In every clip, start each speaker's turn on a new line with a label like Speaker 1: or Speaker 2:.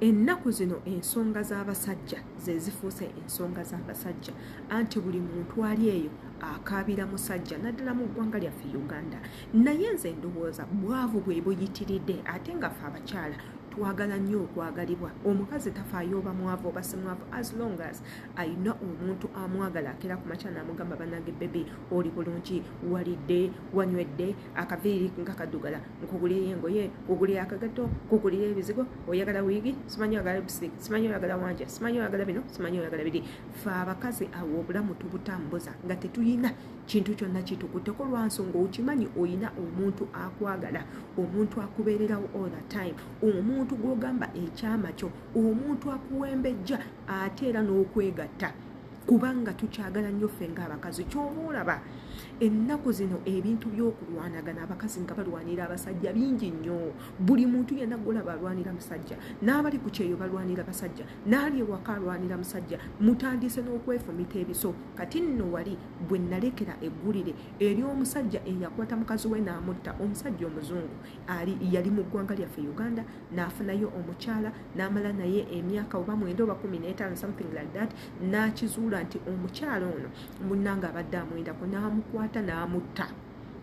Speaker 1: ennaku zino ensonga z'abasajja ze zifuuse ensonga z'abasajja anti buli muntu ali eyo akaabira musajja naddala mu ggwanga lyaffe Uganda. Naye nze ndowooza bwavu bwe buyitiridde ate nga ffe abakyala twagala nnyo okwagalibwa. Omukazi tafaayo oba mwavu oba si mwavu as long as ayina omuntu amwagala akeera ku makya n'amugamba banange bebe oli bulungi walidde wanywedde akaviiri nga kaddugala nkugulire engoye kugulire akagato kugulire ebizigo oyagala wiigi simanyi oyagala lipstick simanyi oyagala wanja simanyi oyagala bino simanyi oyagala biri. Ffe abakazi awo obulamu tubutambuza nga tetuyina kintu kyonna kitukutteko lwa nsonga okimanyi oyina omuntu akwagala, omuntu akubeererawo all the time, omuntu gw'ogamba ekyama kyo, omuntu akuwembejja ate era n'okwegatta. Kubanga tukyagala nnyo ffe ng'abakazi. Ky'oba olaba ennaku zino ebintu by'okulwanagana abakazi nga balwanira abasajja bingi nnyo. Buli muntu yenna gw'olaba alwanira musajja, n'abali ku kyeyo balwanira basajja, n'ali ewaka alwanira musajja. Mutandise n'okwefumita ebiso. Kati nno wali bwe nalekera eggulire eri omusajja eyakwata mukazi we n'amutta, omusajja omuzungu yali mu ggwanga lyaffe Uganda, n'afunayo omukyala n'amala naye emyaka oba 9 oba 15 something like that, n'akizuula nti omukyala ono munnanga abadde amwendako, n'amukwata n'amutta.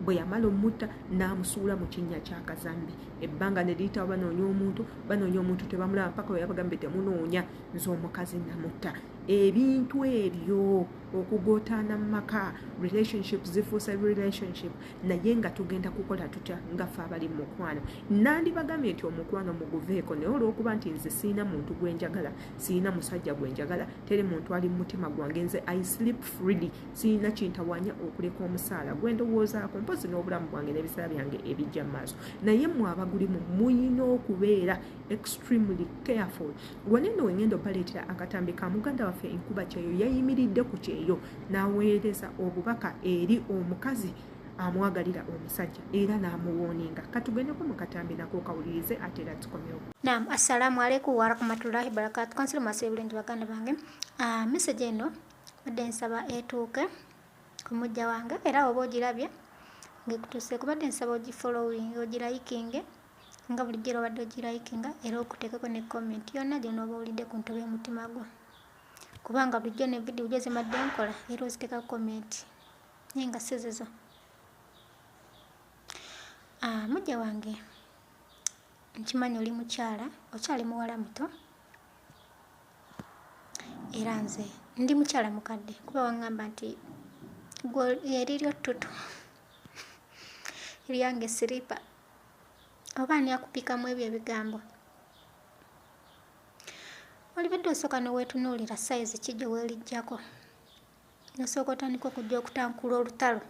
Speaker 1: Bwe yamala omutta n'amusuula mu kinnya ky'akazambi. Ebbanga ne liyitawo banoonya omuntu tebamulaba mpaka we yabagambe temunoonya, nze omukazi namutta. Ebintu ebyo okugootaana mu maka, relationships zifuuse relationship, naye nga tugenda kukola tutya nga ffe abali mu mukwano. Nandibagambye nti omukwano muguveeko, naye olw'okuba nti nze siina muntu gwe njagala, siina musajja gwe njagala, teri muntu ali mu mutima gwange, nze I sleep freely, siina kintawaanya okuleka omusaala gwe ndowoozaako mpozi n'obulamu bwange n'ebiseera byange ebijja mu maaso. Naye mmwe abagulimu muyina okubeera extremely careful. Waneno wengendo baleetera akatambi ka muganda waffe enkuba kyeyo yayimiridde ku kyeyo n'aweereza obubaka eri omukazi amwagalira omusajja era n'amuwooninga. Katugendeko mu katambi nako kawulirize ate era tukomyewo.
Speaker 2: Naam, assalamu alaikum wa rahmatullahi barakatuh. Kansilo masebulenti baganda bange. Message eno badde nsaba etuuke ku mujja wange era oba ogirabye ngekutuuse kubadde nsaba ogifollowing ogiraikinge nga bulijjo badde ogiraikinga era okuteekeko ne comment yonna gy'onooba owulidde ku ntobe y'omutima gwo, kubanga bulijjo ne video gye zimadde nkola era oziteeka comment naye nga si zizo. Mujja wange nkimanyi oli mukyala, okyali muwala muto era nze ndi mukyala mukadde kuba waŋŋamba nti eriryo ttutu eryange siripa oba ani akupikamu ebyo ebigambo. Olibadde osooka n'oweetunuulira sayizi ki gye weerijjako, nosooka otandika okujja okutankula olutalo.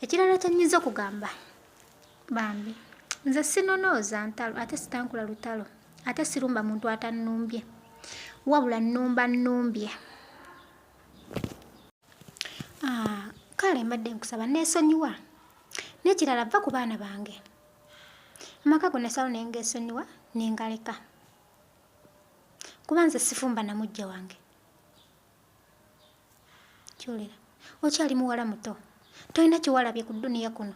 Speaker 2: Ekirala kye nnyinza okugamba bambi, nze sinonooza ntalo ate sitankula lutalo ate sirumba muntu atannumbye, wabula nnumba nnumbye. Kale mbadde nkusaba neesonyiwa n'ekirala vva ku baana bange. Amaka go nasalo naye ngeesonyiwa nengaleka kuba nze sifumba na mujja wange. Kyolera okyali muwala muto, tolina kiwalabye ku dduniya kuno.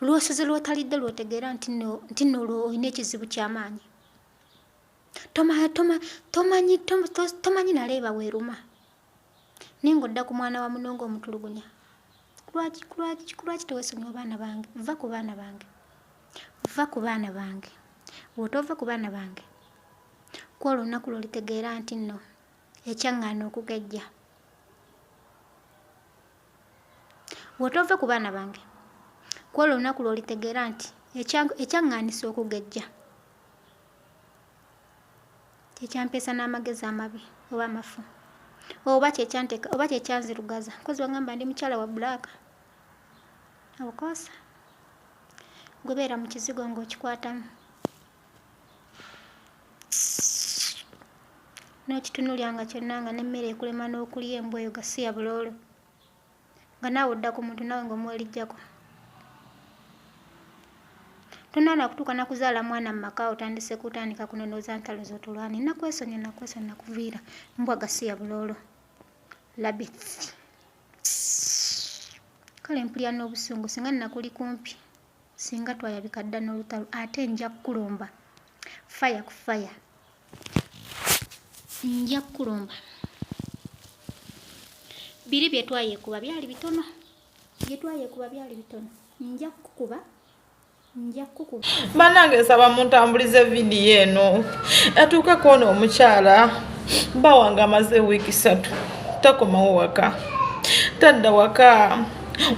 Speaker 2: Lw'osoze lw'otalidde lw'otegeera nti nno olina ekizibu ky'amaanyi. Tomanyi naleeba weeruma naye ng'odda ku mwana wa muno ng'omutulugunya. Lwaki teweesonyiwa baana bange? Vva ku baana bange, vva ku baana bange. Bw'otova ku baana bange kwolwo olunaku lw'olitegeera nti nno ekyaŋŋaana okugejja. Bw'otova ku baana bange kwolwo olunaku lw'olitegeera nti ekyaŋŋaanisa okugejja kyekyampeesa n'amagezi amabi oba amafu oba kyekyanzirugaza. Kozi wangamba ndi mukyala wa bbulaaka obukoosa gwebeera mu kizigo ng'okikwatamu n'okitunuulyanga kyonna nga n'emmere ekulema n'okulya embwa eyo gasiya buloolo nga naawe odda ku muntu nawe ng'omwerijjako. Tonaana kutuuka nakuzaala mwana mu maka otandise kutandika kunonooza ntalo z'otulwani. Nakwesonya nakuviira mbwa gasiya buloolo labits. Kale mpulya n'obusungu singa nakuli kumpi singa twayabika dda n'olutalo ate nja kukulumba fire ku fire. Nja kulumba biri byetwayekuba byali bitono, nja kukuba
Speaker 3: Banange nsaba muntambulize vidiyo eno atuuka kwono omukyala mba wange amaze wiiki 3 takomawo waka, tadda waka,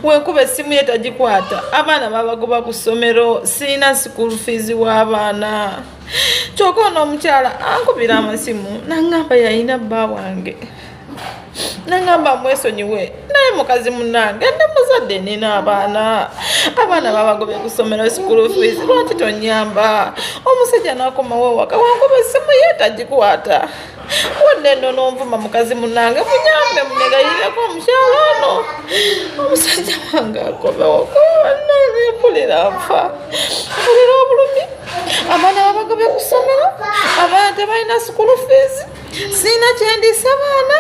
Speaker 3: wenkuba essimu ye tagikwata, abaana babagoba ku ssomero, sirina school fees w'abaana. Kyokka ono omukyala ankubira amasimu n'aŋŋamba yalina bba wange, n'aŋŋamba mwesonyiwe, naye mukazi munnange ndi muzadde nina abaana babagobye ku ssomero school fees, lwaki tonnyamba? Omusajja n'akomawo waka, wankuba essimu ye tagikwata. Wadde nno n'onvuma mukazi munnange, munyambe munegayireko omukyala ono. Omusajja wange akomewo mpulira nfa, mpulira obulumi. Abaana babagobye ku ssomero, abaana tebalina school fees, sirina kyendisa baana.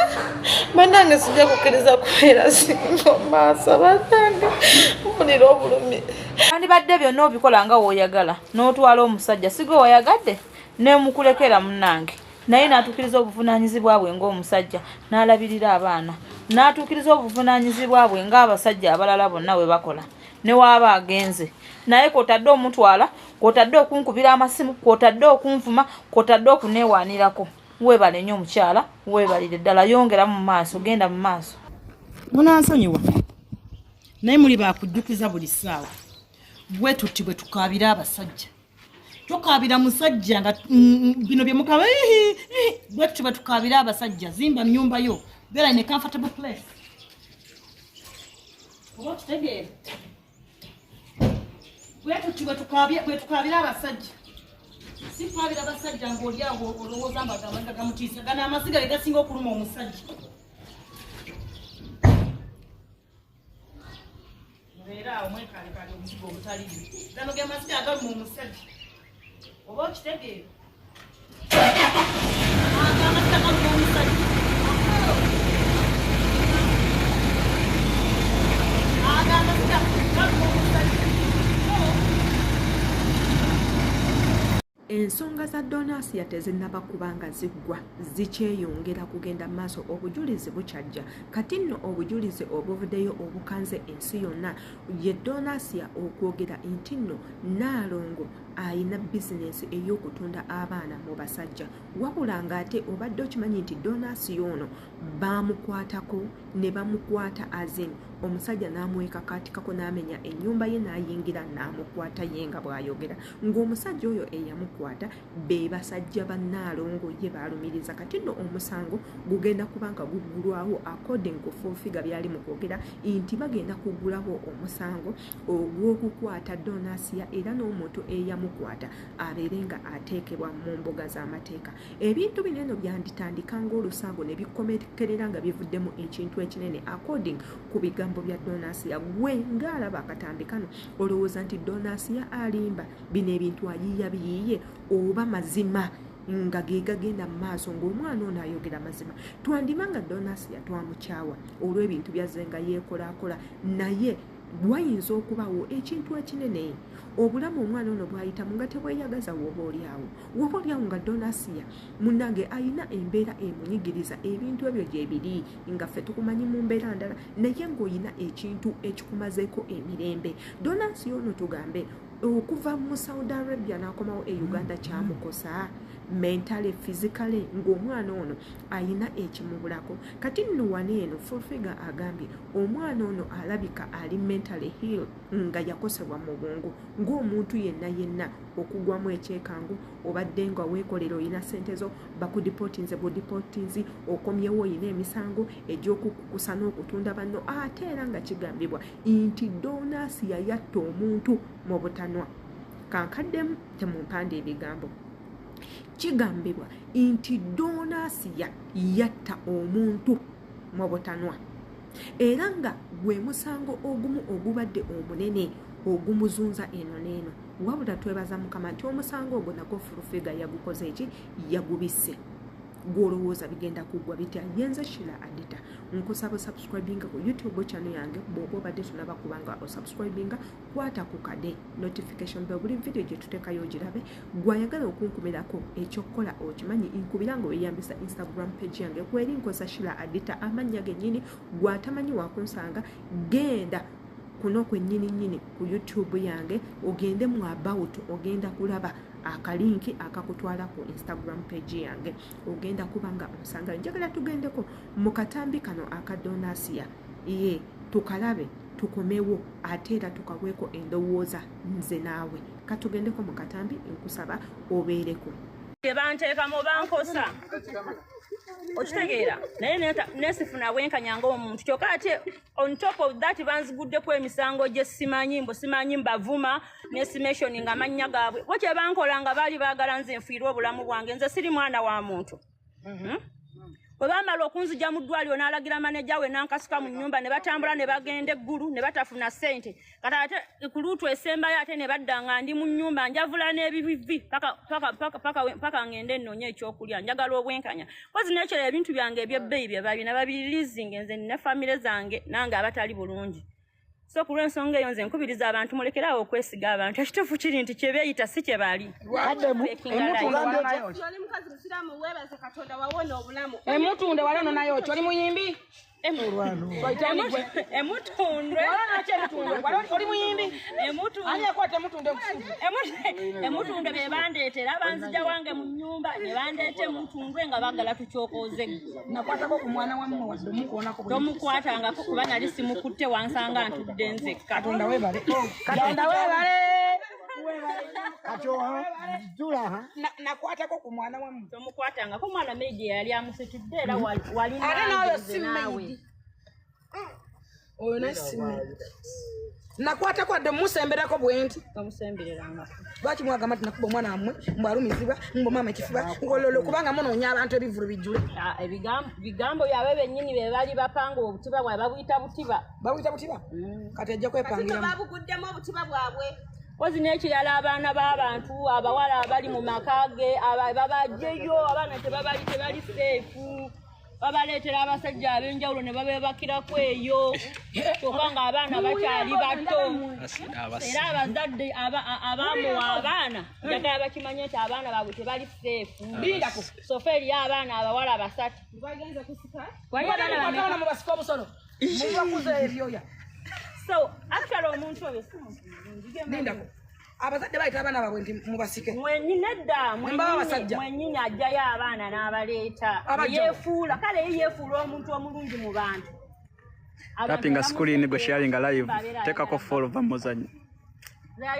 Speaker 3: Bannange sijja kukkiriza kubeera singa maaso, bannange mpulira obulumi.
Speaker 4: Wandibadde byonna obikola nga w'oyagala n'otwala omusajja siga wayagadde nemukulekera munnange, naye n'atuukiriza obuvunaanyizibwa bwe ng'omusajja, n'alabirira abaana, n'atuukiriza obuvunaanyizibwa bwe ng'abasajja abalala bonna bwe bakola. Ne waaba agenze naye kwotadde omutwala, kwotadde okunkubira amasimu, kwotadde okunvuma, kwotadde okuneewaanirako. Weebale nnyo omukyala, weebalire ddala, yongera mu maaso, genda mu maaso.
Speaker 5: Munansonyiwa naye muli bakujjukiza buli ssaawa. Bwe tutti bwe tukaabira abasajja, tukaabira musajja nga bino bye mukaba bwe tutti bwe tukaabira abasajja. Zimba nnyumba yo, beera in a comfortable place. Oba kitegeera bwe tutti bwe tukaabira abasajja, si kwabira abasajja ng'oli awo olowooza mbagamba gamutiisa. Gano amasiga ge gasinga okuluma omusajja. Era omwekalekale omuzigo omutaliyo, gano ge masiga agaluma omusajja. Oba okitegeera amasiga galuma omusajja. Amasiga galuma omusajja.
Speaker 1: Ensonga za Donasiya tezinnaba kubanga ziggwa, zikyeyongera kugenda maaso. Obujulizi bukyajja kati nno, obujulizi obuvuddeyo obukanze ensi yonna ye Donasiya okwogera nti nno Naalongo ayina bizinesi ey'okutunda abaana mu basajja. Wabula ng'ate obadde okimanyi nti Donasiya ono baamukwatako ne bamukwata azimu, omusajja n'amwekakaatikako n'amenya ennyumba ye n'ayingira n'amukwata ye nga bw'ayogera, ng'omusajja oyo eyamukwata be basajja ba Naalongo ye baalumiriza. Kati nno omusango gugenda kubanga guggulwawo according ku full figure byali mu kwogera nti bagenda kuggulawo omusango ogw'okukwata Donasiya era n'omuntu eyamukwata abeere nga ateekebwa mu mbuga z'amateeka. Ebintu bino eno byanditandika ng'olusango ne bikomekerera nga bivuddemu ekintu ekinene according ku bigambo bya Donasiya. Gwe ng'alaba Akatambi kano olowooza nti Donasiya alimba bino ebintu ayiiya biyiiye oba mazima nga ge gagenda mu maaso ng'omwana ono ayogera mazima? Twandibanga Donasiya twamukyawa olw'ebintu byazze nga yeekolaakola, naye bwayinza okubaawo ekintu ekinene. Obulamu omwana ono bw'ayitamu nga tebweyagaza woba oliawo nga Donasiya munnange ayina embeera emunyigiriza. Ebintu ebyo gye biri nga ffe tukumanyi mu mbeera ndala, naye ng'oyina ekintu ekikumazeeko emirembe. Donasiya ono tugambe okuva mu Saudi Arabia n'akomawo e Uganda kyamukosa mentally physically, ng'omwana ono ayina ekimubulako. Kati nno wano eno full figure agambye omwana ono alabika ali mentally heal nga yakosebwa mu bwongo ng'omuntu yenna okugwamu ekyekango. Obadde nga weekolera oyina ssente zo bakudipotinze budipotinzi, okomyewo oyina emisango egy'okukukusa n'okutunda banno, ate era nga kigambibwa nti Donasiya yatta omuntu mu butanwa. Kankaddemu temumpande ebigambo. Kigambibwa nti Donasiya yatta omuntu mu butanwa era nga gwe musango ogumu ogubadde omunene ogumuzunza eno n'eno. Wabula twebaza Mukama nti omusango ogwo nagwo fulufiga yagukoze eki, yagubisse. gwolowooza bigenda kuggwa bitya. Yenze Shira Adita nkusaba subscribinga ku YouTube channel yange bw'oba obadde tonaba kubanga osubscribinga kwata ku kade notification bell buli video gye tuteekayo ogirabe. Gwayagala okunkumirako ekyokukola okimanyi nkubira nga oyambisa Instagram page yange kweri nkosa Shira Adita amannya gennyini gwatamanyi wakunsanga genda kuno kwennyini ku YouTube yange ogende mu about ogenda kulaba akalinki akakutwala ku Instagram page yange ogenda kubanga onsanga. Njagala tugendeko mu katambi kano akadonasiya ye tukalabe tukomewo ate era tukaweko endowooza nze naawe katugendeko mu katambi nkusaba obeereko.
Speaker 6: Banteeka mu bankosa okitegeera naye nesifuna bwenkanya ng'omuntu kyokka ate on top of that banziguddeko emisango gye simanyi mbavuma nesimation nga amannya gaabwe bo kye bankola nga baali baagala nze nfiirwe obulamu bwange nze siri mwana wa muntu. Bwe baamala okunzija mu ddwaliro n'alagira maneja we n'ankasuka mu nnyumba ne batambula ne bagenda eggulu ne batafuna ssente kati ate ku luutu esembayo ate ne badda nga ndi mu nnyumba njavula n'ebibivi paka ngende nnoonya ekyokulya njagala obwenkanya kozi nekyera ebintu byange ebyebbeeyi bye babina babirilizinga nze ne famire zange nange abatali bulungi. So ku lw'ensonga eyo nze nkubiriza abantu mulekerawo okwesiga abantu ekituufu kiri nti kye beeyita si kye bali.
Speaker 7: Emutunde walono nayo oli muyimbi
Speaker 6: emutunde bebandeetera banzija wange mu nnyumba ne bandeeta emutundwe nga bagala tukyokoze
Speaker 7: nakwatako ku mwana wammwe wadde omukuonako
Speaker 6: tomukwatangako kuba nali simukutte wansanga ntudde nzekka.
Speaker 7: Katonda weebale nakwatako ku mwana wammwe
Speaker 6: tomukwatangako mwana meiji yali amusitudde era walina
Speaker 7: ate nayo simeidi oyo nasimeidi nakwatako adde musemberako bwenti
Speaker 6: tomusembererangako
Speaker 7: lwaki mwagamba nti nakuba omwana wammwe mbwalumizibwa mbomama ekifuba ngololo kubanga munoonya abantu ebivulu bijjule.
Speaker 6: Bigambo yabe bennyini be bali bapanga obutiba bwabwe babuyita butiba
Speaker 7: kati ajja kwepangira
Speaker 6: babuguddemu obutiba bwabwe. Kozi n'ekirala abaana b'abantu abawala abali mu maka ge babajjeyo abaana tebali seefu babaleetera abasajja ab'enjawulo ne babeebakirako eyo kyokka nga abaana bakyali bato era abazadde abamuwa abaana njagala bakimanye nti abaana baabwe tebali seefu. Sofa eriyo abaana abawala basatu
Speaker 7: mubasika obusolo mubakuza ebyoya.
Speaker 6: So actually omuntu oyo
Speaker 7: lindako abazadde bayita abaana baabwe nti mubasike
Speaker 6: mwenyini edda mwenyini ajjayo abaana n'abaleeta yeefuula kale yeefuula omuntu omulungi mu bantu.
Speaker 8: Tapping screen go sharing live tekako follow vamuzanyo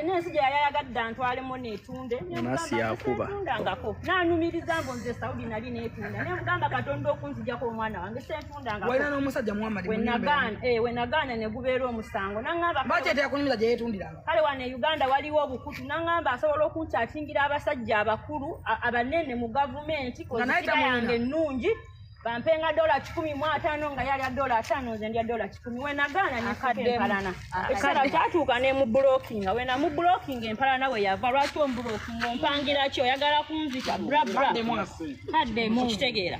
Speaker 6: nensi gye yali ayagadde antwalemu neetunde netundangako nanumiriza mbo nze Saudi nali neetunda nemugamba Katonda okunzijjako omwana wange sentundangako
Speaker 7: walina n'omusajja Muhammad
Speaker 6: wenagaana ne gubeera omusango naŋŋamba
Speaker 7: bakyetera kunyumiza gye yeetundiranga
Speaker 6: kale wano e Uganda waliwo obukutu naŋŋamba asobola okunkyatingira abasajja abakulu abanene mu gavumenti kozikira yange ennungi bampenga $150 nga yali $5 nze ndya $10 wenagaana nekadde empalana ekisala kyatuuka ne mu blocking wena mu blocking empalana we yava lwaki omblocking ompangira ki oyagala kunzita kaddemu kitegeera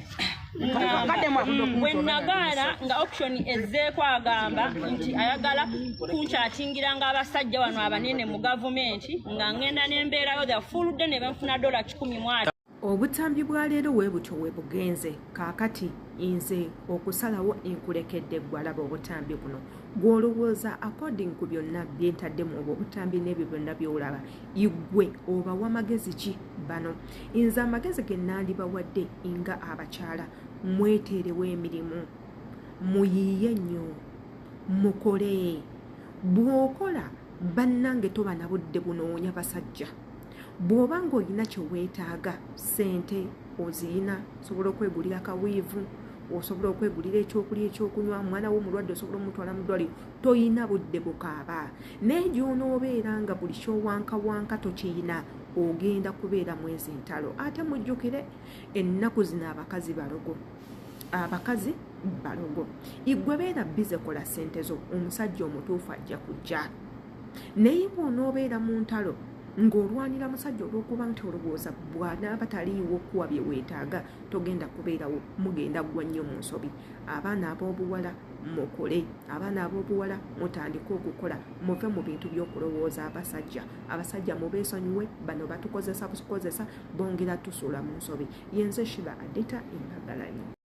Speaker 6: wenagaana nga option ezzeeko agamba nti ayagala kunkyatingira nga abasajja wano abanene mu gavumenti nga ngenda nembeerayo the full day ne banfuna $10.
Speaker 1: Obutambi bwa leero weebutyo weebugenze kaakati nze okusalawo enkulekedde gwalaba obutambi buno gw'olowooza according ku byonna byentaddemu obwo obutambi n'ebyo byonna by'olaba igwe obawa amagezi ki bano? Nze amagezi ge nandibawadde nga abakyala mweteerewo emirimu muyiiye nnyo mukole bw'okola bannange toba na budde bunoonya basajja. Bw'oba ng'olina kye weetaaga ssente oziyina osobola okwegulira kawiivu osobola okwegulira ekyokulya ekyokunywa mwana wo mulwadde osobola omutwala mu ddwaliro toyina budde bukaaba naye gy'onoobeera nga buli kyowankawanka tokiyina ogenda kubeera mwezi ntalo. Ate mujjukire ennaku zino abakazi balogo igwe beera bize kola ssente zo omusajja omutuufu ajja kujja naye bw'onoobeera mu ntalo ng'olwanira musajja olw'okuba nti olowooza bw'anaaba taliiwo okuwa bye weetaaga togenda kubeerawo, mugenda ggwa nnyo mu nsobi. Abaana ab'obuwala mukole, abaana ab'obuwala mutandike okukola, muve mu bintu by'okulowooza abasajja. Abasajja mubeesonyiwe, bano batukozesa bukozesa bongera tusuula mu nsobi. Yenze Shira Adita Embagalanyi.